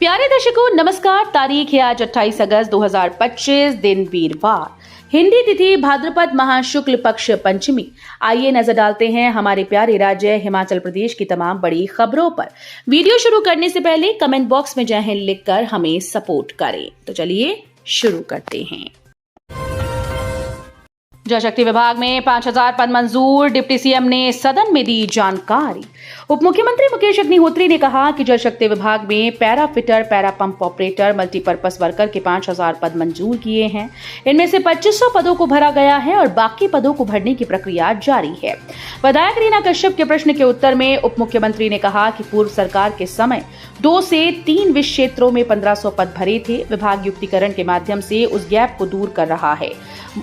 प्यारे दर्शकों नमस्कार। तारीख है आज 28 अगस्त 2025, दिन वीरवार, हिंदी तिथि भाद्रपद माह शुक्ल पक्ष पंचमी। आइए नजर डालते हैं हमारे प्यारे राज्य हिमाचल प्रदेश की तमाम बड़ी खबरों पर। वीडियो शुरू करने से पहले कमेंट बॉक्स में जय हिंद लिखकर हमें सपोर्ट करें। तो चलिए शुरू करते हैं। जल शक्ति विभाग में 5000 पद मंजूर, डिप्टी सीएम ने सदन में दी जानकारी। उप मुख्यमंत्री मुकेश अग्निहोत्री ने कहा कि जल शक्ति विभाग में para fitter, para pump operator, multipurpose worker के 5000 पद मंजूर किए हैं। इनमें से 2500 पदों को भरा गया है और बाकी पदों को भरने की प्रक्रिया जारी है। विधायक रीना कश्यप के प्रश्न के उत्तर में उप मुख्यमंत्री ने कहा कि पूर्व सरकार के समय 2 से 3 विषय क्षेत्रों में 1500 पद भरे थे। विभाग युक्तिकरण के माध्यम से उस गैप को दूर कर रहा है।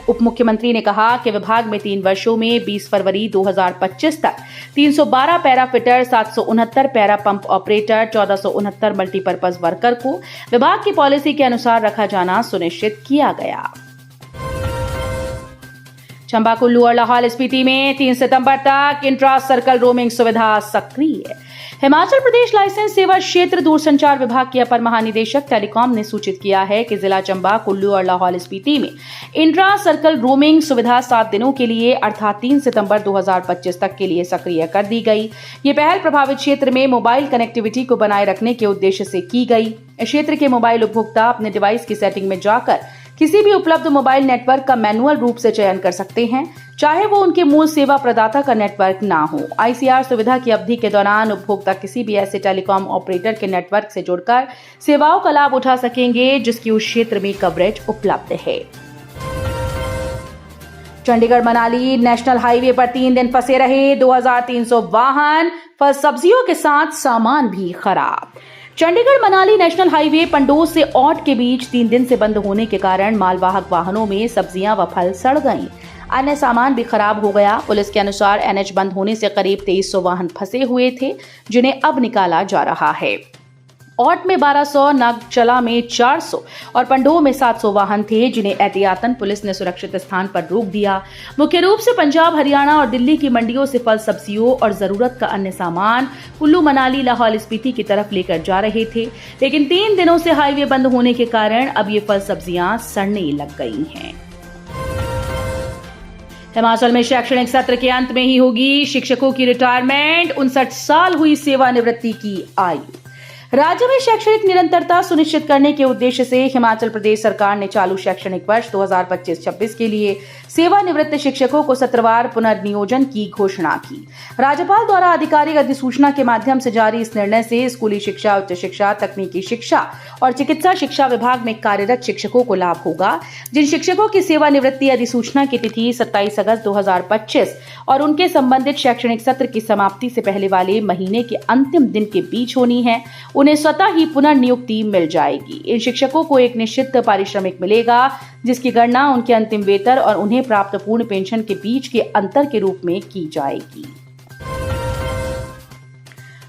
उप मुख्यमंत्री ने कहा कि विभाग में 3 वर्षों में 20 फरवरी 2025 तक 312 para fitter, 769 para pump operator, 1469 multipurpose worker को विभाग की पॉलिसी के अनुसार रखा जाना सुनिश्चित किया गया। चंबा, कुल्लू और लाहौल स्पीति में 3 सितंबर तक इंट्रा सर्कल रोमिंग सुविधा सक्रिय। हिमाचल प्रदेश लाइसेंस सेवा क्षेत्र दूरसंचार विभाग के अपर महानिदेशक टेलीकॉम ने सूचित किया है कि जिला चंबा, कुल्लू और लाहौल स्पीति में इंट्रा सर्कल रोमिंग सुविधा 7 दिनों के लिए अर्थात 3 सितंबर 2025 तक के लिए सक्रिय कर दी गई। ये पहल प्रभावित क्षेत्र में मोबाइल कनेक्टिविटी को बनाए रखने के उद्देश्य से की गई। इस क्षेत्र के मोबाइल उपभोक्ता अपने डिवाइस की सेटिंग में जाकर किसी भी उपलब्ध मोबाइल नेटवर्क का मैनुअल रूप से चयन कर सकते हैं, चाहे वो उनके मूल सेवा प्रदाता का नेटवर्क ना हो। आईसीआर सुविधा की अवधि के दौरान उपभोक्ता किसी भी ऐसे टेलीकॉम ऑपरेटर के नेटवर्क से जुड़कर सेवाओं का लाभ उठा सकेंगे जिसकी उस क्षेत्र में कवरेज उपलब्ध है। चंडीगढ़ मनाली नेशनल हाईवे पर 3 दिन फंसे रहे 2300 वाहन, फल सब्जियों के साथ सामान भी खराब। चंडीगढ़ मनाली नेशनल हाईवे पंडोज से औट के बीच 3 दिन से बंद होने के कारण मालवाहक वाहनों में सब्जियां व फल सड़ गईं। अन्य सामान भी खराब हो गया। पुलिस के अनुसार एनएच बंद होने से करीब 2300 वाहन फंसे हुए थे जिन्हें अब निकाला जा रहा है। औट में 1200, नागचला में 400 और पंडोह में 700 वाहन थे जिन्हें एहतियातन पुलिस ने सुरक्षित स्थान पर रोक दिया। मुख्य रूप से पंजाब, हरियाणा और दिल्ली की मंडियों से फल सब्जियों और जरूरत का अन्य सामान कुल्लू, मनाली, लाहौल स्पीति की तरफ लेकर जा रहे थे, लेकिन 3 दिनों से हाईवे बंद होने के कारण अब ये फल सब्जियां सड़ने लग गई हैं। हिमाचल में शैक्षणिक सत्र के अंत में ही होगी शिक्षकों की रिटायरमेंट। 59 साल हुई सेवानिवृत्ति की आयु। राज्य में शैक्षणिक निरंतरता सुनिश्चित करने के उद्देश्य से हिमाचल प्रदेश सरकार ने चालू शैक्षणिक वर्ष 2025-26 के लिए सेवानिवृत्त शिक्षकों को सत्रवार पुनर्नियोजन की घोषणा की। राज्यपाल द्वारा आधिकारिक अधिसूचना के माध्यम से जारी इस निर्णय से स्कूली शिक्षा, उच्च शिक्षा, तकनीकी शिक्षा और चिकित्सा शिक्षा विभाग में कार्यरत शिक्षकों को लाभ होगा। जिन शिक्षकों की सेवानिवृत्ति अधिसूचना की तिथि 27 अगस्त 2025 और उनके संबंधित शैक्षणिक सत्र की समाप्ति से पहले वाले महीने के अंतिम दिन के बीच होनी है, उन्हें स्वतः ही पुनर्नियुक्ति मिल जाएगी। इन शिक्षकों को एक निश्चित पारिश्रमिक मिलेगा जिसकी गणना उनके अंतिम वेतन और उन्हें प्राप्त पूर्ण पेंशन के बीच के अंतर के रूप में की जाएगी।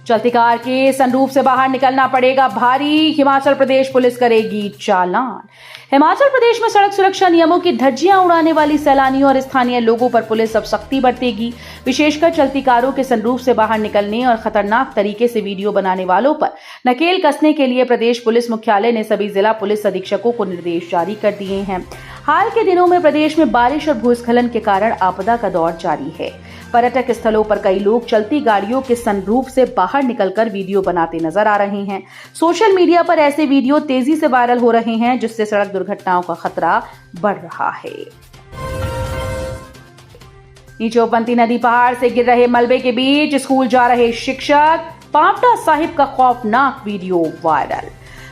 चलती कार के सनरूफ से बाहर निकलना पड़ेगा भारी, हिमाचल प्रदेश पुलिस करेगी चालान। हिमाचल प्रदेश में सड़क सुरक्षा नियमों की धज्जियां उड़ाने वाली सैलानियों और स्थानीय लोगों पर पुलिस अब सख्ती बरतेगी। विशेषकर चलती कारों के सनरूफ से बाहर निकलने और खतरनाक तरीके से वीडियो बनाने वालों पर नकेल कसने के लिए प्रदेश पुलिस मुख्यालय ने सभी जिला पुलिस अधीक्षकों को निर्देश जारी कर दिए हैं। हाल के दिनों में प्रदेश में बारिश और भूस्खलन के कारण आपदा का दौर जारी है। पर्यटक स्थलों पर कई लोग चलती गाड़ियों के सनरूफ से बाहर निकलकर वीडियो बनाते नजर आ रहे हैं। सोशल मीडिया पर ऐसे वीडियो तेजी से वायरल हो रहे हैं जिससे सड़क दुर्घटनाओं का खतरा बढ़ रहा है। नीचोपंती नदी पहाड़ से गिर रहे मलबे के बीच स्कूल जा रहे शिक्षक, पांवटा साहिब का खौफनाक वीडियो वायरल।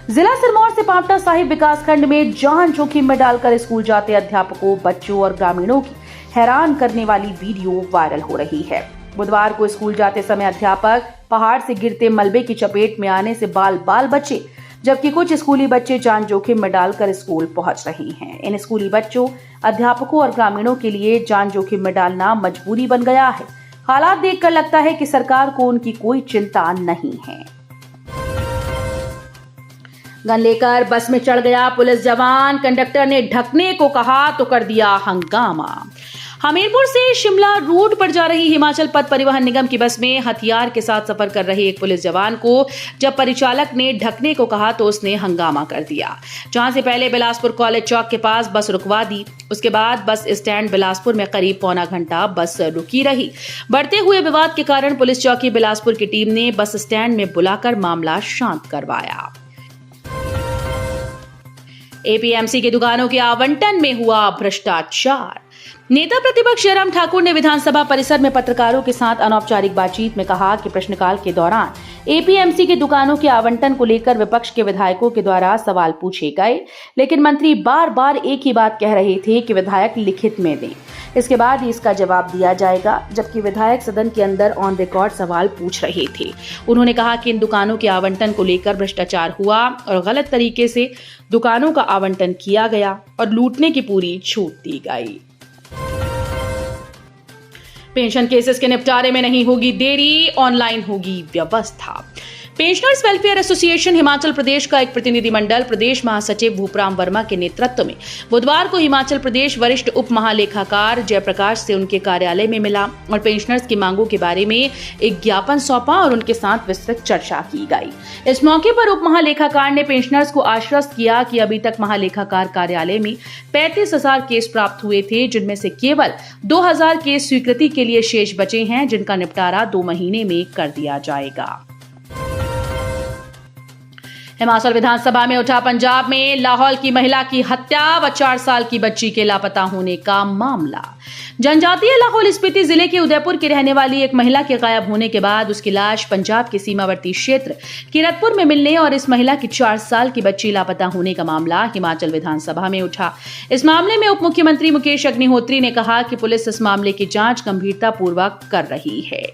जिला सिरमौर से पांवटा साहिब विकासखंड में जान जोखिम में डालकर स्कूल जाते अध्यापकों, बच्चों और ग्रामीणों की हैरान करने वाली वीडियो वायरल हो रही है। बुधवार को स्कूल जाते समय अध्यापक पहाड़ से गिरते मलबे की चपेट में आने से बाल बाल बचे, जबकि कुछ स्कूली बच्चे जान जोखिम में डालकर स्कूल पहुंच रहे हैं। इन स्कूली बच्चों, अध्यापकों और ग्रामीणों के लिए जान जोखिम में डालना मजबूरी बन गया है। हालात देखकर लगता है कि सरकार को उनकी कोई चिंता नहीं है। गन लेकर बस में चढ़ गया पुलिस जवान, कंडक्टर ने ढकने को कहा तो कर दिया हंगामा। हमीरपुर से शिमला रोड पर जा रही हिमाचल पथ परिवहन निगम की बस में हथियार के साथ सफर कर रहे एक पुलिस जवान को जब परिचालक ने ढकने को कहा तो उसने हंगामा कर दिया, जहां से पहले बिलासपुर कॉलेज चौक के पास बस रुकवा दी। उसके बाद बस स्टैंड बिलासपुर में करीब पौना घंटा बस रुकी रही। बढ़ते हुए विवाद के कारण पुलिस चौकी बिलासपुर की टीम ने बस स्टैंड में बुलाकर मामला शांत करवाया। एपीएमसी की दुकानों के आवंटन में हुआ भ्रष्टाचार। नेता प्रतिपक्ष जयराम ठाकुर ने विधानसभा परिसर में पत्रकारों के साथ अनौपचारिक बातचीत में कहा कि प्रश्नकाल के दौरान एपीएमसी की दुकानों के आवंटन को लेकर विपक्ष के विधायकों के द्वारा सवाल पूछे गए, लेकिन मंत्री बार बार एक ही बात कह रहे थे कि विधायक लिखित में दें, इसके बाद ही इसका जवाब दिया जाएगा, जबकि विधायक सदन के अंदर ऑन रिकॉर्ड सवाल पूछ रहे थे। उन्होंने कहा कि इन दुकानों के आवंटन को लेकर भ्रष्टाचार हुआ और गलत तरीके से दुकानों का आवंटन किया गया और लूटने की पूरी छूट दी गई। पेंशन केसेस के निपटारे में नहीं होगी देरी, ऑनलाइन होगी व्यवस्था। Pensioners welfare association Himachal Pradesh का एक प्रतिनिधिमंडल प्रदेश महासचिव भूपराम वर्मा के नेतृत्व में बुधवार को हिमाचल प्रदेश वरिष्ठ उप महालेखाकार जयप्रकाश से उनके कार्यालय में मिला और पेंशनर्स की मांगों के बारे में एक ज्ञापन सौंपा और उनके साथ विस्तृत चर्चा की गई। इस मौके पर उप महालेखाकार ने पेंशनर्स को आश्वस्त किया कि अभी तक महालेखाकार कार्यालय में 35,000 केस प्राप्त हुए थे, जिनमें से केवल 2,000 केस स्वीकृति के लिए शेष बचे हैं, जिनका निपटारा 2 महीने में कर दिया जाएगा। हिमाचल विधानसभा में उठा पंजाब में लाहौल की महिला की हत्या व 4 साल की बच्ची के लापता होने का मामला। जनजातीय लाहौल स्पीति जिले के उदयपुर की रहने वाली एक महिला के गायब होने के बाद उसकी लाश पंजाब के सीमावर्ती क्षेत्र किरतपुर में मिलने और इस महिला की 4 साल की बच्ची लापता होने का मामला हिमाचल विधानसभा में उठा। इस मामले में उप मुख्यमंत्री मुकेश अग्निहोत्री ने कहा कि पुलिस इस मामले की जांच गंभीरतापूर्वक कर रही है।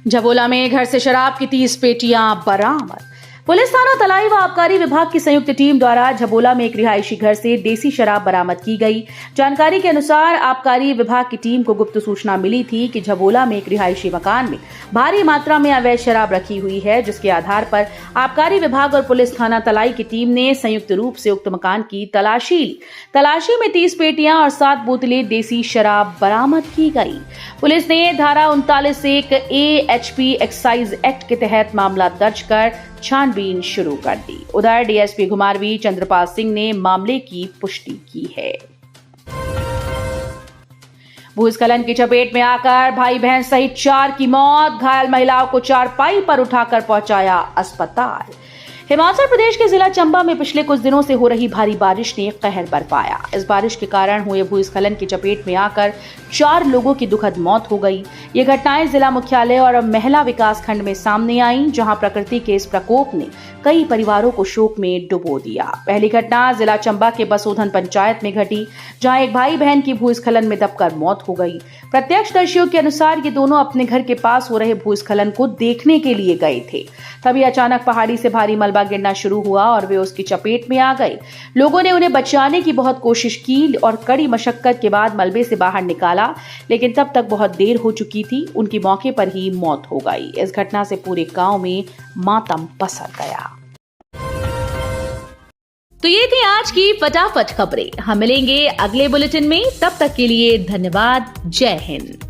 झबोला में घर से शराब की 30 पेटियां बरामद। पुलिस थाना तलाई व आबकारी विभाग की संयुक्त टीम द्वारा झबोला में एक रिहायशी घर से देसी शराब बरामद की गई। जानकारी के अनुसार आबकारी विभाग की टीम को गुप्त सूचना मिली थी कि झबोला में एक रिहायशी मकान में भारी मात्रा में अवैध शराब रखी हुई है, जिसके आधार पर आबकारी विभाग और पुलिस थाना तलाई की टीम ने संयुक्त रूप से उक्त मकान की तलाशी ली। तलाशी में 30 पेटियां और 7 बोतलें देसी शराब बरामद की गई। पुलिस ने धारा 39(1) AHP एक्साइज एक्ट के तहत मामला दर्ज कर छानबीन शुरू कर दी। उधर डीएसपी घुमारवी चंद्रपाल सिंह ने मामले की पुष्टि की है। भूस्खलन की चपेट में आकर भाई बहन सहित 4 की मौत, घायल महिलाओं को चारपाई पर उठाकर पहुंचाया अस्पताल। हिमाचल प्रदेश के जिला चंबा में पिछले कुछ दिनों से हो रही भारी बारिश ने कहर बरपाया। इस बारिश के कारण हुए भूस्खलन की चपेट में आकर 4 लोगों की दुखद मौत हो गई। ये घटनाएं जिला मुख्यालय और महिला विकास खंड में सामने आईं, जहां प्रकृति के इस प्रकोप ने कई परिवारों को शोक में डुबो दिया। पहली घटना जिला चंबा के बसोधन पंचायत में घटी, जहां एक भाई बहन की भूस्खलन में दबकर मौत हो गई। प्रत्यक्षदर्शियों के अनुसार ये दोनों अपने घर के पास हो रहे भूस्खलन को देखने के लिए गए थे। तभी अचानक पहाड़ी से भारी मलबा गिरना शुरू हुआ और वे उसकी चपेट में आ गए। लोगों ने उन्हें बचाने की बहुत कोशिश की और कड़ी मशक्कत के बाद मलबे से बाहर निकाला, लेकिन तब तक बहुत देर हो चुकी थी। उनकी मौके पर ही मौत हो गई। इस घटना से पूरे गांव में मातम पसर गया। तो ये थी आज की फटाफट खबरें। हम मिलेंगे अगले बुलेटिन में, तब तक के लिए धन्यवाद। जय हिंद।